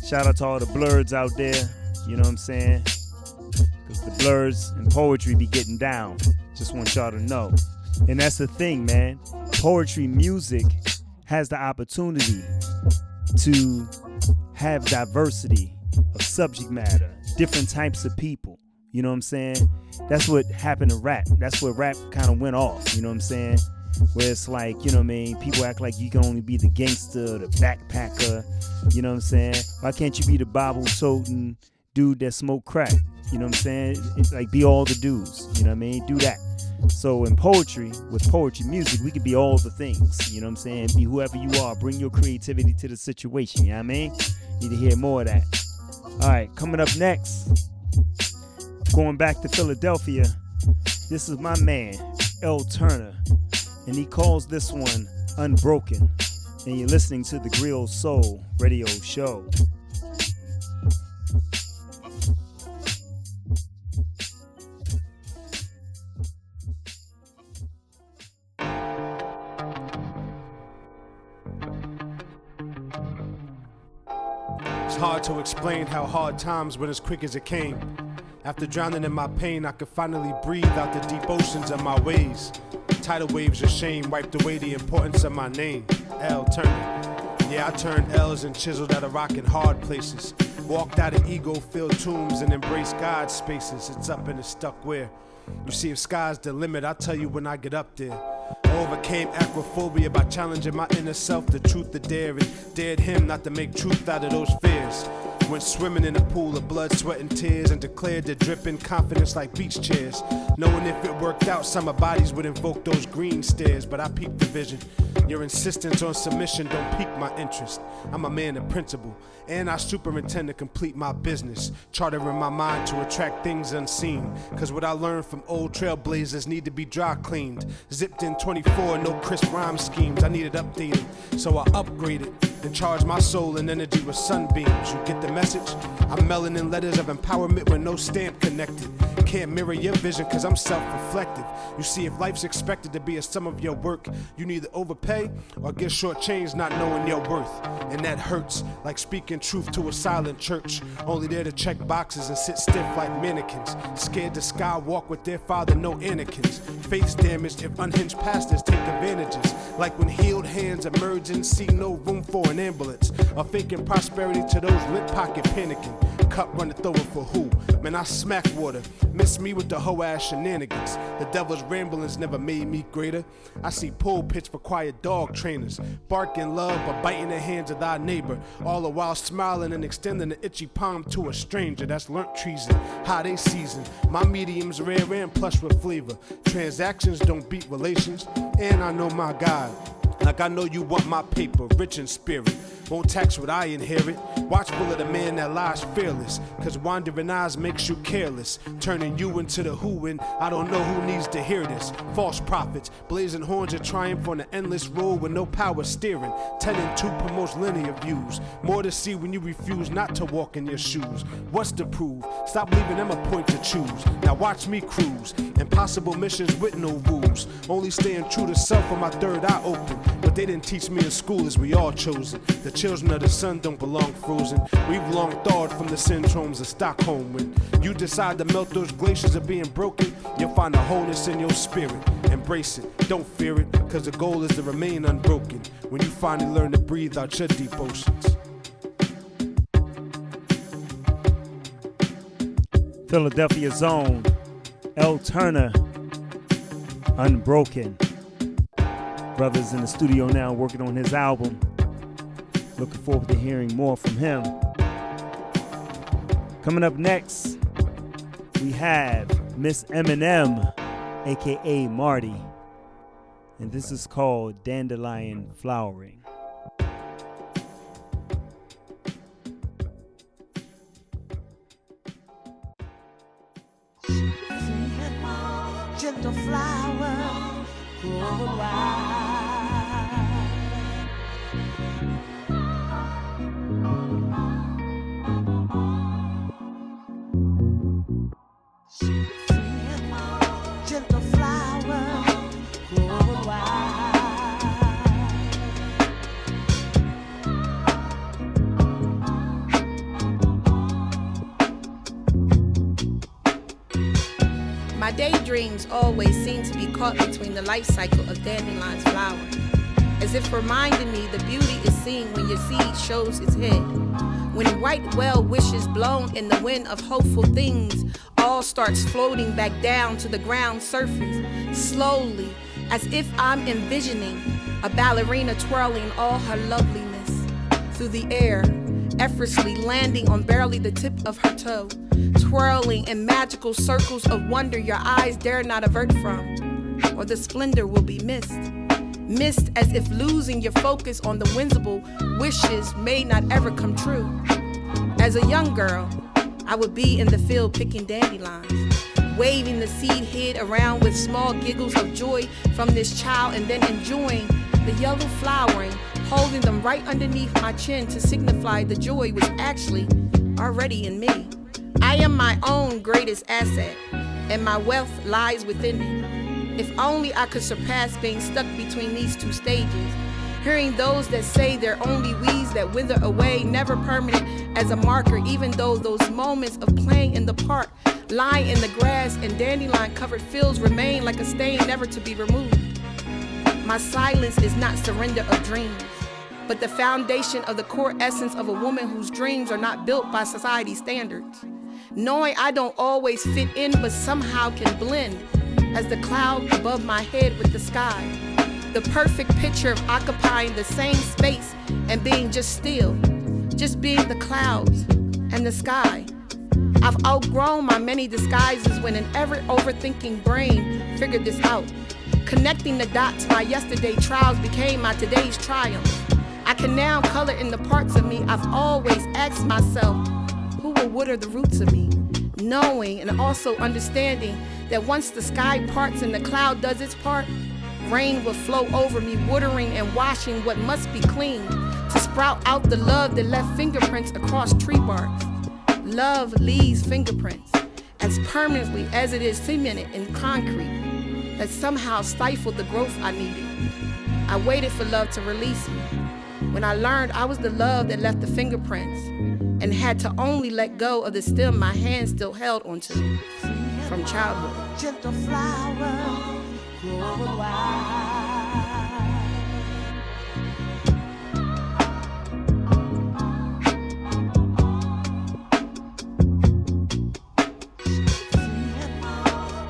Shout out to all the blurs out there. You know what I'm saying? Because the blurs and poetry be getting down. Just want y'all to know. And that's the thing, man. Poetry music has the opportunity to have diversity of subject matter, different types of people. You know what I'm saying? That's what happened to rap. That's where rap kind of went off. You know what I'm saying? Where it's like, you know what I mean? People act like you can only be the gangster, the backpacker. You know what I'm saying? Why can't you be the Bible-toting dude that smoke crack? You know what I'm saying? It's like be all the dudes. You know what I mean? Do that. So in poetry, with poetry music, we could be all the things. You know what I'm saying? Be whoever you are. Bring your creativity to the situation. You know what I mean? Need to hear more of that. All right, coming up next, going back to Philadelphia, this is my man, L. Turner, and he calls this one Unbroken. And you're listening to the Griot Soul Radio Show. It's hard to explain how hard times went as quick as it came. After drowning in my pain, I could finally breathe out the deep oceans of my ways. Tidal waves of shame wiped away the importance of my name, L. Turner. Yeah, I turned L's and chiseled out of rock in hard places. Walked out of ego-filled tombs and embraced God's spaces. It's up and it's stuck where? You see, if sky's the limit, I'll tell you when I get up there. I overcame acrophobia by challenging my inner self, the truth to dare, and dared him not to make truth out of those fears. Went swimming in a pool of blood, sweat, and tears, and declared the dripping confidence like beach chairs. Knowing if it worked out, summer bodies would invoke those green stares, but I peeped the vision. Your insistence on submission don't pique my interest. I'm a man of principle, and I superintend to complete my business, chartering my mind to attract things unseen. Cause what I learned from old trailblazers need to be dry cleaned. Zipped in 24, no crisp rhyme schemes. I needed updated, so I upgraded and charged my soul and energy with sunbeams. You get the message? I'm melanin letters of empowerment with no stamp connected. Can't mirror your vision cause I'm self-reflective. You see, if life's expected to be a sum of your work, you neither overpay or get shortchanged not knowing your worth. And that hurts, like speaking truth to a silent church, only there to check boxes and sit stiff like mannequins. Scared to skywalk with their father, no Anakins. Faith's damaged if unhinged pastors take advantages. Like when healed hands emerge and see no room for an ambulance. Or faking prosperity to those lip pocket panicking. Cup runneth over for who? Man, I smack water. Miss me with the hoe ass shenanigans. The devil's ramblings never made me greater. I see pulpits for quiet dog trainers. Barking love but biting the hands of thy neighbor. All the while smiling and extending the itchy palm to a stranger. That's learnt treason. How they season. My medium's rare and plush with flavor. Transactions don't beat relations. And I know my God. Like I know you want my paper, rich in spirit. Won't tax what I inherit. Watchful of the man that lies fearless. Cause wandering eyes makes you careless. Turning you into the who, and I don't know who needs to hear this. False prophets, blazing horns of triumph on an endless road with no power steering. 10 and 2 promotes linear views. More to see when you refuse not to walk in your shoes. What's to prove? Stop leaving them a point to choose. Now watch me cruise. Impossible missions with no rules. Only staying true to self with my third eye open. What they didn't teach me in school is we all chosen. The children of the sun don't belong frozen. We've long thawed from the syndromes of Stockholm. When you decide to melt those glaciers of being broken, you'll find a wholeness in your spirit. Embrace it, don't fear it, cause the goal is to remain unbroken. When you finally learn to breathe out your deep oceans. Philadelphia Zone, L. Turner, Unbroken. Brothers in the studio now working on his album. Looking forward to hearing more from him. Coming up next, we have Miss Eminem, aka Marty, and this is called Dandelion Flowering. Gentle flower, grow wild. Gentle flower, grow wild. My daydreams always seem to be caught between the life cycle of dandelion's flower, as if reminding me the beauty is seen when your seed shows its head. When white well wishes blown in the wind of hopeful things all starts floating back down to the ground surface, slowly, as if I'm envisioning a ballerina twirling all her loveliness through the air, effortlessly landing on barely the tip of her toe, twirling in magical circles of wonder your eyes dare not avert from, or the splendor will be missed. Missed as if losing your focus on the whimsical wishes may not ever come true. As a young girl, I would be in the field picking dandelions, waving the seed head around with small giggles of joy from this child, and then enjoying the yellow flowering, holding them right underneath my chin to signify the joy was actually already in me. I am my own greatest asset, and my wealth lies within me. If only I could surpass being stuck between these two stages, hearing those that say they're only weeds that wither away, never permanent as a marker, even though those moments of playing in the park, lying in the grass and dandelion-covered fields remain like a stain never to be removed. My silence is not surrender of dreams, but the foundation of the core essence of a woman whose dreams are not built by society's standards. Knowing I don't always fit in, but somehow can blend as the cloud above my head with the sky. The perfect picture of occupying the same space and being just still, just being the clouds and the sky. I've outgrown my many disguises when an ever-overthinking brain figured this out. Connecting the dots, my yesterday trials became my today's triumphs. I can now color in the parts of me I've always asked myself, who or what are the roots of me? Knowing and also understanding that once the sky parts and the cloud does its part, rain will flow over me, watering and washing what must be clean, to sprout out the love that left fingerprints across tree barks. Love leaves fingerprints as permanently as it is cemented in concrete that somehow stifled the growth I needed. I waited for love to release me. When I learned I was the love that left the fingerprints and had to only let go of the stem my hand still held onto from childhood. Gentle flower, grow wild.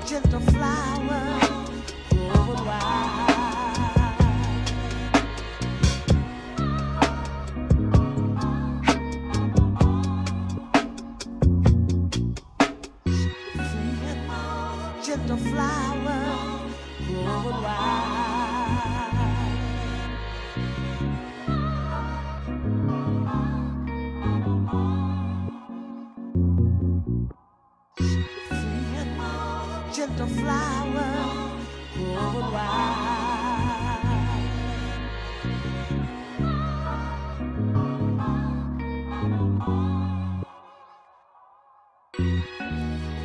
Gentle flower, grow wild. Gentle flower, grow wild. Gentle flower, grow wild.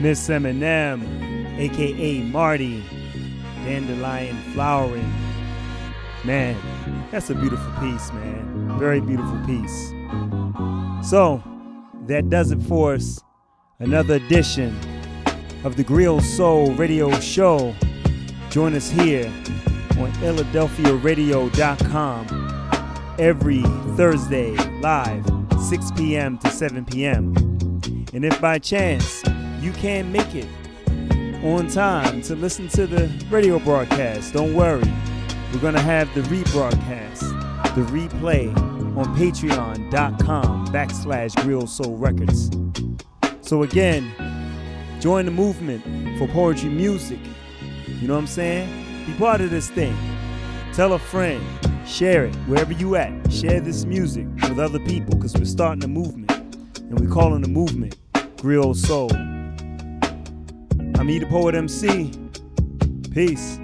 Miss Eminem, aka Marty, Dandelion Flowering. Man, that's a beautiful piece, man. Very beautiful piece. So, that does it for us. Another edition of the Griot Soul Radio Show. Join us here on PhiladelphiaRadio.com every Thursday live, 6 p.m. to 7 p.m. And if by chance you can't make it on time to listen to the radio broadcast, don't worry. We're going to have the rebroadcast, the replay on patreon.com/Griot Soul Records. So again, join the movement for poetry music. You know what I'm saying? Be part of this thing. Tell a friend. Share it wherever you at. Share this music with other people because we're starting a movement. And we're calling the movement Griot Soul. I'm E the Poet MC. Peace.